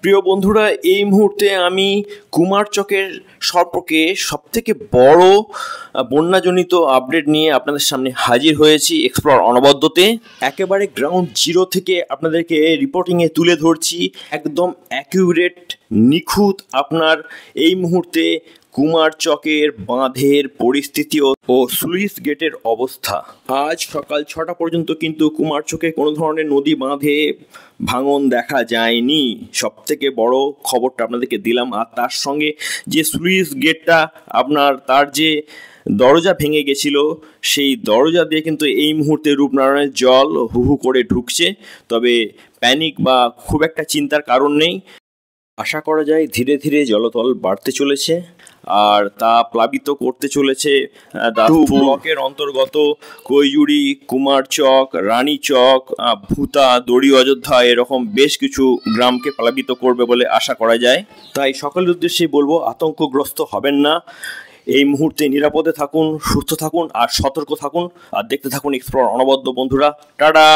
প্রিয় বন্ধুরা, এই মুহূর্তে আমি কুমারচকের সম্পর্কে সবথেকে বড় বন্যাজনিত আপডেট নিয়ে আপনাদের সামনে হাজির হয়েছি এক্সপ্লোর অনবদ্যতে। একেবারে গ্রাউন্ড জিরো থেকে আপনাদেরকে রিপোর্টিংয়ে তুলে ধরছি, একদম অ্যাকিউরেট, নিখুঁত আপনার এই মুহূর্তে কুমারচকের বাঁধের পরিস্থিতি ও স্লুইস গেটের অবস্থা। আজ সকাল 6টা পর্যন্ত কিন্তু কুমারচকে কোনো ধরনের নদী বাঁধে ভাঙন দেখা যায়নি। সব থেকে বড় খবরটা আপনাদেরকে দিলাম। আর তার সঙ্গে যে স্লুইস গেটটা আপনার তার যে দরজা ভেঙে গেছিল, সেই দরজা দিয়ে কিন্তু এই মুহূর্তে রূপনারায়ণের জল হু হু করে ঢুকছে। তবে প্যানিক বা খুব একটা চিন্তার কারণ নেই। আশা করা যায় ধীরে ধীরে জলতল বাড়তে চলেছে আর তা প্লাবিত করতে চলেছে ব্লকের অন্তর্গত কৈজুড়ি, কুমারচক, রানীচক, ভুতা, দড়ি, অযোধ্যা এরকম বেশ কিছু গ্রামকে প্লাবিত করবে বলে আশা করা যায়। তাই সকলের উদ্দেশ্যে বলবো, আতঙ্কগ্রস্ত হবেন না। এই মুহূর্তে নিরাপদে থাকুন, সুস্থ থাকুন আর সতর্ক থাকুন। আর দেখতে থাকুন এক্সপ্লোর অনবদ্য বন্ধুরা। টাটা।